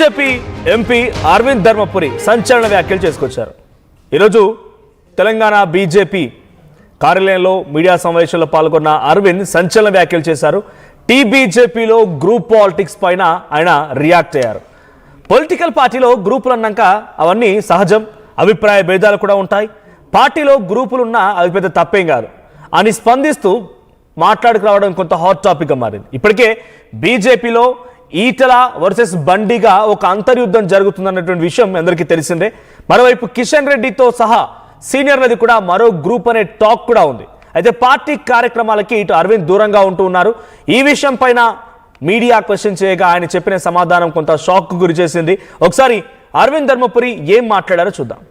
BJP MP Arvind Dharmapuri సంచలన వ్యాఖ్యలు చేసుకొచ్చారు. ఈరోజు తెలంగాణ బీజేపీ కార్యాలయంలో మీడియా సమావేశంలో పాల్గొన్న అరవింద్ సంచలన వ్యాఖ్యలు చేశారు. టీబీజేపీలో గ్రూప్ పాలిటిక్స్ పైన ఆయన రియాక్ట్ అయ్యారు. పొలిటికల్ పార్టీలో గ్రూపులు అన్నాక అవన్నీ సహజం, అభిప్రాయ భేదాలు కూడా ఉంటాయి. పార్టీలో గ్రూపులున్నా అవి పెద్ద తప్పేం కాదు అని స్పందిస్తూ మాట్లాడుకురావడం కొంత హాట్ టాపిక్గా మారింది. ఇప్పటికే బీజేపీలో ఈటల వర్సెస్ బండిగా ఒక అంతర్యుద్ధం జరుగుతుందన్నటువంటి విషయం అందరికీ తెలిసిందే. మరోవైపు కిషన్ రెడ్డితో సహా సీనియర్లది కూడా మరో గ్రూప్ అనే టాక్ కూడా ఉంది. అయితే పార్టీ కార్యక్రమాలకి ఇటు అరవింద్ దూరంగా ఉంటూ ఉన్నారు. ఈ విషయం పైన మీడియా క్వశ్చన్ చేయగా ఆయన చెప్పిన సమాధానం కొంత షాక్ గురి చేసింది. ఒకసారి అరవింద్ ధర్మపురి ఏం మాట్లాడారో చూద్దాం.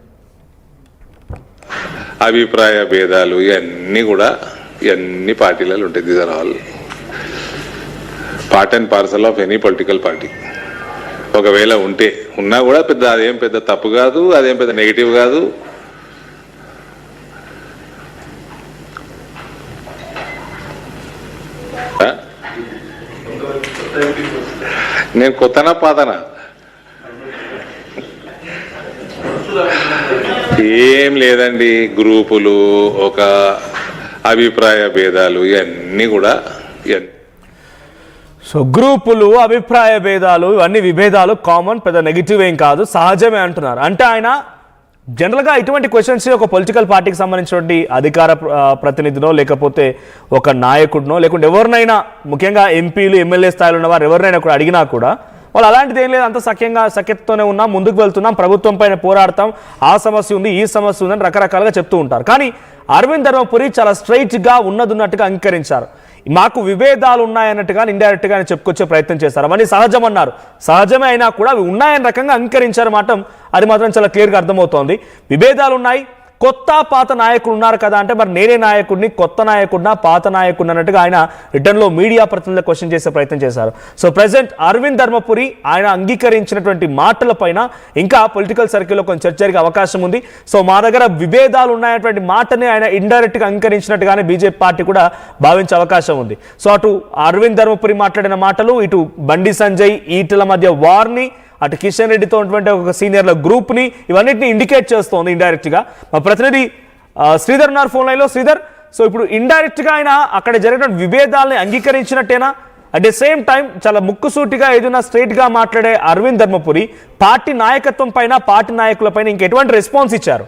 అభిప్రాయ భేదాలు ఇవన్నీ పార్టీలలో ఉంటాయి. These are all part and parcel of any political party. ఒకవేళ ఉన్నా కూడా అదేం పెద్ద తప్పు కాదు, అదేం పెద్ద నెగిటివ్ కాదు. నేను కొత్తనా పాతనా ఏం లేదండి. గ్రూపులు, ఒక అభిప్రాయ భేదాలు సో గ్రూపులు, అభిప్రాయ భేదాలు, ఇవన్నీ విభేదాలు కామన్, పెద్ద నెగిటివ్ ఏం కాదు, సహజమే అంటున్నారు. అంటే ఆయన జనరల్గా ఇటువంటి క్వశ్చన్స్ ఒక పొలిటికల్ పార్టీకి సంబంధించినటువంటి అధికార ప్రతినిధినో లేకపోతే ఒక నాయకుడినో లేకుంటే ఎవరినైనా, ముఖ్యంగా ఎంపీలు ఎమ్మెల్యే స్థాయిలో ఉన్న వారు ఎవరినైనా కూడా అడిగినా కూడా వాళ్ళు అలాంటిది ఏం లేదు, అంత సఖ్యతతోనే ఉన్నాం, ముందుకు వెళ్తున్నాం, ప్రభుత్వం పైన పోరాడతాం, ఆ సమస్య ఉంది, ఈ సమస్య ఉందని రకరకాలుగా చెప్తూ ఉంటారు. కానీ అరవింద్ ధర్మపురి చాలా స్ట్రైట్గా ఉన్నట్టుగా అంగీకరించారు. మాకు విభేదాలు ఉన్నాయన్నట్టుగా ఇండైరెక్ట్గా ఆయన చెప్పుకొచ్చే ప్రయత్నం చేశారు. అవన్నీ సహజం అన్నారు. సహజమే అయినా కూడా అవి ఉన్నాయన్న రకంగా అంగీకరించారు మాట అది మాత్రం చాలా క్లియర్గా అర్థమవుతోంది. విభేదాలు ఉన్నాయి, కొత్త పాత నాయకులు ఉన్నారు కదా అంటే మరి నేనే నాయకుడిని, కొత్త నాయకుడినా, పాత నాయకుడిని అన్నట్టుగా ఆయన రిటర్న్లో మీడియా ప్రతినిధులు క్వశ్చన్ చేసే ప్రయత్నం చేశారు. సో ప్రెసెంట్ అరవింద్ ధర్మపురి ఆయన అంగీకరించినటువంటి మాటల పైన ఇంకా పొలిటికల్ సర్కిల్లో కొంచెం చర్చ జరిగే అవకాశం ఉంది. సో మా దగ్గర విభేదాలు ఉన్నాయన్నటువంటి మాటని ఆయన ఇండైరెక్ట్గా అంగీకరించినట్టుగానే బీజేపీ పార్టీ కూడా భావించే అవకాశం ఉంది. సో అటు అరవింద్ ధర్మపురి మాట్లాడిన మాటలు, ఇటు బండి సంజయ్ ఈటల మధ్య వార్ని, అటు కిషన్ రెడ్డితో ఉన్నటువంటి ఒక సీనియర్ల గ్రూప్ని, ఇవన్నిటిని ఇండికేట్ చేస్తోంది ఇండైరెక్ట్గా. మా ప్రతినిధి శ్రీధర్ ఉన్నారు ఫోన్ లైన్లో. శ్రీధర్, సో ఇప్పుడు ఇండైరెక్ట్గా ఆయన అక్కడ జరిగిన విభేదాలని అంగీకరించినట్టేనా? అట్ ద సేమ్ టైం చాలా ముక్కుసూటిగా ఏదైనా స్ట్రైట్గా మాట్లాడే అరవింద్ ధర్మపురి పార్టీ నాయకత్వం పైన, పార్టీ నాయకుల పైన ఇంకెటువంటి రెస్పాన్స్ ఇచ్చారు?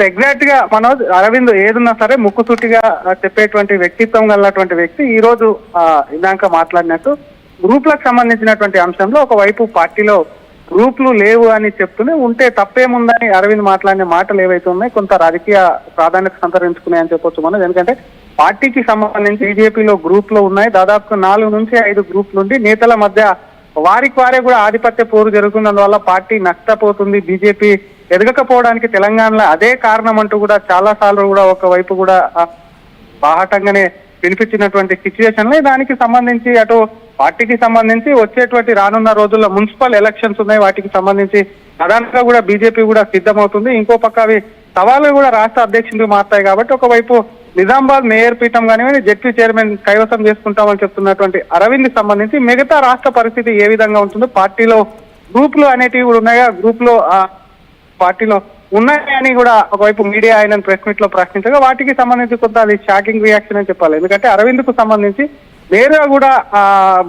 ఎగ్జాక్ట్ గా మనోజ్, అరవింద్ ఏదున్నా సరే ముక్కుసూటిగా చెప్పేటువంటి వ్యక్తిత్వం గలటువంటి వ్యక్తి. ఈ రోజు ఇందాక మాట్లాడినట్టు గ్రూప్లకు సంబంధించినటువంటి అంశంలో ఒకవైపు పార్టీలో గ్రూపులు లేవు అని చెప్తూనే ఉంటే తప్పేముందని అరవింద్ మాట్లాడిన మాటలు ఏవైతే ఉన్నాయి కొంత రాజకీయ ప్రాధాన్యత సంతరించుకున్నాయని చెప్పొచ్చు మనం. ఎందుకంటే పార్టీకి సంబంధించి బీజేపీలో గ్రూపులు ఉన్నాయి, దాదాపు 4 నుంచి 5 గ్రూపులు ఉండి నేతల మధ్య వారికి వారే కూడా ఆధిపత్య పోరు జరుగుతున్నందువల్ల పార్టీ నష్టపోతుంది, బీజేపీ ఎదగకపోవడానికి తెలంగాణలో అదే కారణం అంటూ కూడా చాలా సార్లు కూడా ఒకవైపు కూడా బాహటంగానే వినిపించినటువంటి సిచ్యువేషన్ లో దానికి సంబంధించి అటు పార్టీకి సంబంధించి వచ్చేటువంటి రానున్న రోజుల్లో మున్సిపల్ ఎలక్షన్స్ ఉన్నాయి, వాటికి సంబంధించి ప్రధానంగా కూడా బీజేపీ కూడా సిద్ధమవుతుంది. ఇంకో పక్క అవి సవాళ్ళు కూడా రాష్ట్ర అధ్యక్షుడికి మారుతాయి కాబట్టి ఒకవైపు నిజామాబాద్ మేయర్ పీఠం కానివ్వండి, జడ్పీ చైర్మన్ కైవసం చేసుకుంటామని చెప్తున్నటువంటి అరవింద్ సంబంధించి మిగతా రాష్ట్ర పరిస్థితి ఏ విధంగా ఉంటుందో, పార్టీలో గ్రూపులు అనేటివి కూడా ఉన్నాయా, గ్రూపులో పార్టీలో ఉన్నాయని కూడా ఒకవైపు మీడియా ఆయన ప్రెస్ మీట్ లో ప్రశ్నించగా వాటికి సంబంధించి కొంత అది షాకింగ్ రియాక్షన్ అని చెప్పాలి. ఎందుకంటే అరవింద్ కు సంబంధించి నేరుగా కూడా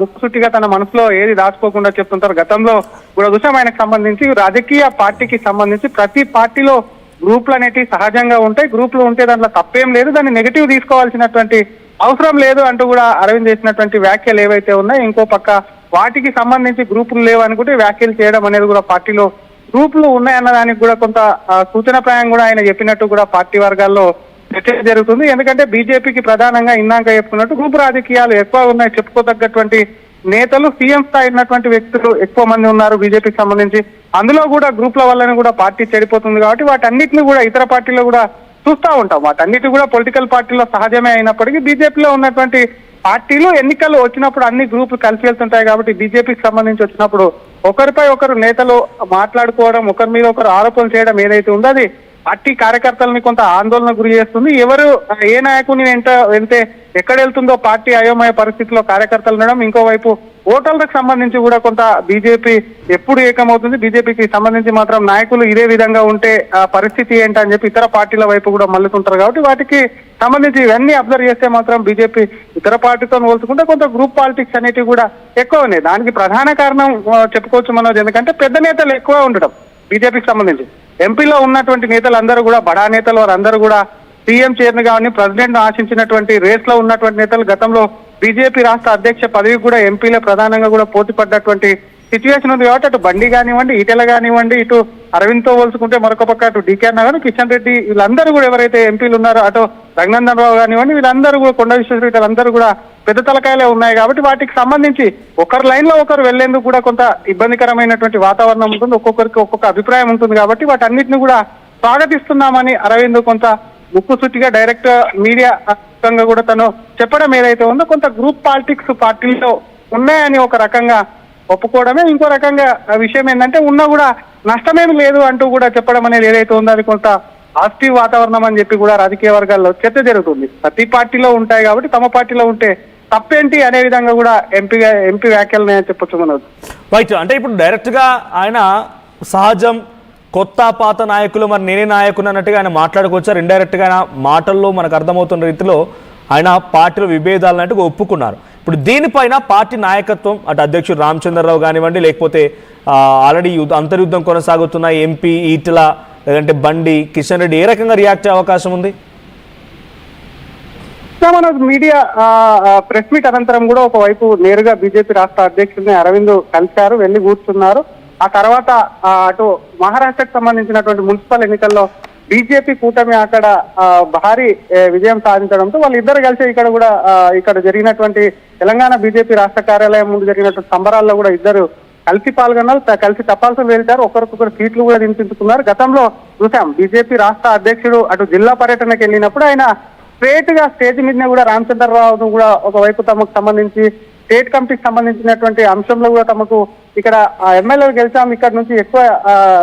ముక్కుసుట్టిగా తన మనసులో ఏది దాచుకోకుండా చెప్తుంటారు. గతంలో కూడా చూసాం ఆయనకు సంబంధించి రాజకీయ పార్టీకి సంబంధించి ప్రతి పార్టీలో గ్రూపులు అనేటివి సహజంగా ఉంటాయి, గ్రూపులు ఉంటే దాంట్లో తప్పేం లేదు, దాన్ని నెగిటివ్ తీసుకోవాల్సినటువంటి అవసరం లేదు అంటూ కూడా అరవింద్ చేసినటువంటి వ్యాఖ్యలు ఏవైతే ఉన్నాయో, ఇంకో పక్క వాటికి సంబంధించి గ్రూపులు లేవు అనుకుంటే వ్యాఖ్యలు చేయడం అనేది కూడా పార్టీలో గ్రూపులు ఉన్నాయన్న దానికి కూడా కొంత సూచనప్రాయం కూడా ఆయన చెప్పినట్టు కూడా పార్టీ వర్గాల్లో చర్చ జరుగుతుంది. ఎందుకంటే బీజేపీకి ప్రధానంగా ఇందాక చెప్పుకున్నట్టు గ్రూప్ రాజకీయాలు ఎక్కువ ఉన్నాయి, చెప్పుకోదగ్గటువంటి నేతలు సీఎం స్థాయి ఉన్నటువంటి వ్యక్తులు ఎక్కువ మంది ఉన్నారు బీజేపీకి సంబంధించి. అందులో కూడా గ్రూప్ల వల్లనే కూడా పార్టీ చెడిపోతుంది కాబట్టి వాటన్నిటిని కూడా ఇతర పార్టీలో కూడా చూస్తూ ఉంటాం. వాటన్నిటి కూడా పొలిటికల్ పార్టీలో సహజమే అయినప్పటికీ బీజేపీలో ఉన్నటువంటి పార్టీలు ఎన్నికలు వచ్చినప్పుడు అన్ని గ్రూపులు కలిసి వెళ్తుంటాయి కాబట్టి బీజేపీకి సంబంధించి వచ్చినప్పుడు ఒకరిపై ఒకరు నేతలు మాట్లాడుకోవడం, ఒకరి మీద ఒకరు ఆరోపణలు చేయడం ఏదైతే ఉందో అది పార్టీ కార్యకర్తలని కొంత ఆందోళన గురి చేస్తుంది. ఎవరు ఏ నాయకుని వెంటే ఎక్కడ వెళ్తుందో పార్టీ అయోమయ పరిస్థితిలో కార్యకర్తలు ఉండడం, ఇంకోవైపు ఓటర్లకు సంబంధించి కూడా కొంత బీజేపీ ఎప్పుడు ఏకమవుతుంది, బీజేపీకి సంబంధించి మాత్రం నాయకులు ఇదే విధంగా ఉంటే ఆ పరిస్థితి ఏంటని చెప్పి ఇతర పార్టీల వైపు కూడా మళ్ళుతుంటారు. కాబట్టి వాటికి సంబంధించి ఇవన్నీ అబ్జర్వ్ చేస్తే మాత్రం బీజేపీ ఇతర పార్టీతో పోల్చుకుంటే కొంత గ్రూప్ పాలిటిక్స్ అనేటివి కూడా ఎక్కువ ఉన్నాయి. దానికి ప్రధాన కారణం చెప్పుకోవచ్చు మనోజ్, ఎందుకంటే పెద్ద నేతలు ఎక్కువ ఉండడం బీజేపీకి సంబంధించి. ఎంపీలో ఉన్నటువంటి నేతలు అందరూ కూడా బడా నేతలు, వారందరూ కూడా సీఎం చైర్ని కానీ ప్రెసిడెంట్ ఆశించినటువంటి రేస్ లో ఉన్నటువంటి నేతలు గతంలో బీజేపీ రాష్ట్ర అధ్యక్ష పదవి కూడా ఎంపీలే ప్రధానంగా కూడా పోటీ పడ్డటువంటి సిచ్యువేషన్ ఉంది. కాబట్టి అటు బండి కానివ్వండి, ఈటెల కానివ్వండి, ఇటు అరవింద్ తో పోల్చుకుంటే మరొక పక్క అటు డీకే అన్న కానీ కిషన్ రెడ్డి, వీళ్ళందరూ కూడా ఎవరైతే ఎంపీలు ఉన్నారో అటు రఘునందన్ రావు కానివ్వండి, వీళ్ళందరూ కూడా కొండ విశ్వేశ్వర వీళ్ళందరూ కూడా పెద్ద తలకాయలే ఉన్నాయి. కాబట్టి వాటికి సంబంధించి ఒకరి లైన్ లో ఒకరు వెళ్లేందుకు కూడా కొంత ఇబ్బందికరమైనటువంటి వాతావరణం ఉంటుంది, ఒక్కొక్కరికి ఒక్కొక్క అభిప్రాయం ఉంటుంది. కాబట్టి వాటన్నిటిని కూడా స్వాగతిస్తున్నామని అరవింద్ కొంత ముక్కుసూటిగా డైరెక్ట్ మీడియా కూడా తను చెప్పడం ఏదైతే ఉందో కొంత గ్రూప్ పాలిటిక్స్ పార్టీలో ఉన్నాయని ఒక రకంగా ఒప్పుకోవడమే. ఇంకో రకంగా విషయం ఏంటంటే ఉన్నా కూడా నష్టమేమి లేదు అంటూ కూడా చెప్పడం అనేది ఏదైతే ఉందో అది కొంత పాజిటివ్ వాతావరణం అని చెప్పి కూడా రాజకీయ వర్గాల్లో చర్చ జరుగుతుంది. ప్రతి పార్టీలో ఉంటాయి కాబట్టి తమ పార్టీలో ఉంటే తప్పేంటి అనే విధంగా కూడా ఎంపీ వ్యాఖ్యలు చెప్పొచ్చు మనోజ్. రైట్, అంటే ఇప్పుడు డైరెక్ట్ గా ఆయన సహజం కొత్త పాత నాయకులు మరి నేనే నాయకుడు అన్నట్టుగా ఆయన మాట్లాడుకొచ్చారు. ఇండైరెక్ట్ గా ఆయన మాటల్లో మనకు అర్థమవుతున్న రీతిలో ఆయన పార్టీలో విభేదాలు అన్నట్టుగా ఒప్పుకున్నారు. ఇప్పుడు దీనిపైన పార్టీ నాయకత్వం అటు అధ్యక్షుడు రామచంద్రరావు కానివ్వండి, లేకపోతే ఆల్రెడీ అంతర్యుద్ధం కొనసాగుతున్న ఎంపీ ఈటెల లేదంటే బండి కిషన్ రెడ్డి ఏ రకంగా రియాక్ట్ అయ్యే అవకాశం ఉంది? మీడియా ప్రెస్ మీట్ అనంతరం కూడా ఒకవైపు నేరుగా బీజేపీ రాష్ట్ర అధ్యక్షుడిని అరవింద్ కలిశారు, వెళ్లి కూర్చున్నారు. ఆ తర్వాత అటు మహారాష్ట్రకు సంబంధించినటువంటి మున్సిపల్ ఎన్నికల్లో బీజేపీ కూటమి అక్కడ భారీ విజయం సాధించడంతో వాళ్ళిద్దరు కలిసి ఇక్కడ జరిగినటువంటి తెలంగాణ బీజేపీ రాష్ట్ర కార్యాలయం ముందు జరిగినటువంటి సంబరాల్లో కూడా ఇద్దరు కలిసి పాల్గొన్నారు, కలిసి తపాల్సులు వెళ్తారు, ఒకరికొకరు సీట్లు కూడా దింపించుకున్నారు. గతంలో చూసాం బీజేపీ రాష్ట్ర అధ్యక్షుడు అటు జిల్లా పర్యటనకు వెళ్ళినప్పుడు ఆయన స్ట్రేట్ గా స్టేజ్ మీదనే కూడా రామచంద్రరావును కూడా ఒకవైపు తమకు సంబంధించి స్టేట్ కమిటీకి సంబంధించినటువంటి అంశంలో కూడా తమకు ఇక్కడ ఎమ్మెల్యేలు గెలిచాం, ఇక్కడ నుంచి ఎక్కువ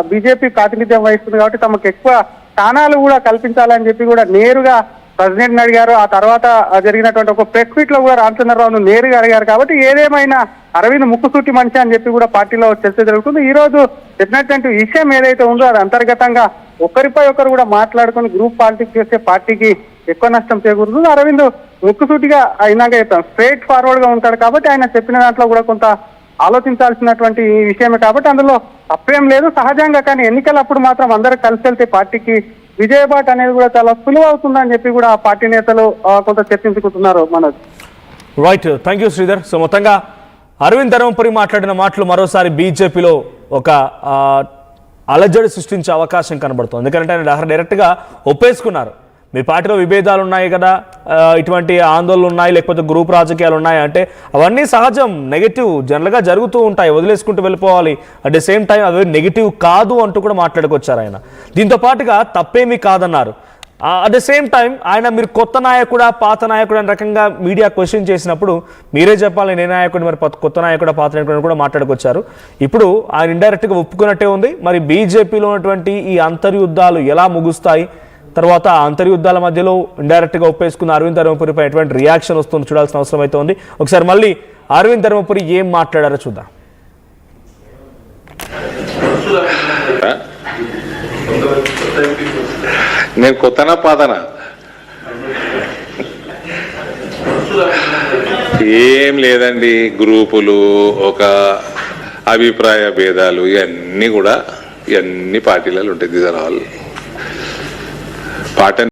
బీజేపీ ప్రాతినిధ్యం వహిస్తుంది కాబట్టి తమకు ఎక్కువ స్థానాలు కూడా కల్పించాలని చెప్పి కూడా నేరుగా ప్రెసిడెంట్ అడిగారు. ఆ తర్వాత జరిగినటువంటి ఒక ప్రెస్ మీట్ లో కూడా రామచంద్రరావును నేరుగా అడిగారు. కాబట్టి ఏదేమైనా అరవింద్ ముక్కుసూటి మనిషి అని చెప్పి కూడా పార్టీలో చర్చ జరుగుతుంది. ఈ రోజు చెప్పినటువంటి విషయం ఏదైతే ఉందో అది అంతర్గతంగా ఒకరిపై ఒకరు కూడా మాట్లాడుకుని గ్రూప్ పాలిటిక్స్ చేస్తే పార్టీకి ఎక్కువ నష్టం చేకూరుతుంది. అరవింద్ ముక్కుసూటిగా అయినాక చెప్తాం స్ట్రైట్ ఫార్వర్డ్ గా ఉంటాడు కాబట్టి ఆయన చెప్పిన దాంట్లో కూడా కొంత ఆలోచించాల్సినటువంటి విషయమే కాబట్టి అందులో తప్పేం లేదు సహజంగా. కానీ ఎన్నికలప్పుడు మాత్రం అందరూ కలిసి వెళ్తే పార్టీకి విజయబాట్ అనేది కూడా చాలా సులువు అవుతుందని చెప్పి కూడా పార్టీ నేతలు కొంత చర్చించుకుంటున్నారు Manoj. Right, thank you Sridhar. So మొత్తంగా అరవింద్ ధర్మపురి మాట్లాడిన మాటలు మరోసారి బీజేపీలో ఒక అలజడి సృష్టించే అవకాశం కనబడుతుంది. ఎందుకంటే ఆయన డైరెక్ట్గా ఒప్పేసుకున్నారు, మీ పార్టీలో విభేదాలు ఉన్నాయి కదా, ఇటువంటి ఆందోళనలు ఉన్నాయి, లేకపోతే గ్రూప్ రాజకీయాలు ఉన్నాయి అంటే అవన్నీ సహజం, నెగిటివ్ జనరల్గా జరుగుతూ ఉంటాయి, వదిలేసుకుంటూ వెళ్ళిపోవాలి. అట్ ద సేమ్ టైం అవి నెగిటివ్ కాదు అంటూ కూడా మాట్లాడుకొచ్చారు ఆయన. దీంతో పాటుగా తప్పేమీ కాదన్నారు. అట్ ద సేమ్ టైం ఆయన మీరు కొత్త నాయకుడా పాత నాయకుడు అనే రకంగా మీడియా క్వశ్చన్ చేసినప్పుడు మీరే చెప్పాలి నేను నాయకుడు మరి కొత్త నాయకుడా పాత నాయకుడు కూడా మాట్లాడుకొచ్చారు. ఇప్పుడు ఆయన ఇండైరెక్ట్గా ఒప్పుకున్నట్టే ఉంది. మరి బీజేపీలో ఉన్నటువంటి ఈ అంతర్యుద్ధాలు ఎలా ముగుస్తాయి, తర్వాత అంతర్యుద్ధాల మధ్యలో ఇండైరెక్ట్గా ఒప్పేసుకున్న అరవింద్ ధర్మపురిపై ఎటువంటి రియాక్షన్ వస్తుందో చూడాల్సిన అవసరం అయితే ఉంది. ఒకసారి మళ్ళీ అరవింద్ ధర్మపురి ఏం మాట్లాడారో చూద్దాం. నేను కొత్తనా పాతనా ఏం లేదండి. గ్రూపులు ఒక అభిప్రాయ భేదాలు ఇవన్నీ పార్టీలలో ఉంటాయి. These are all part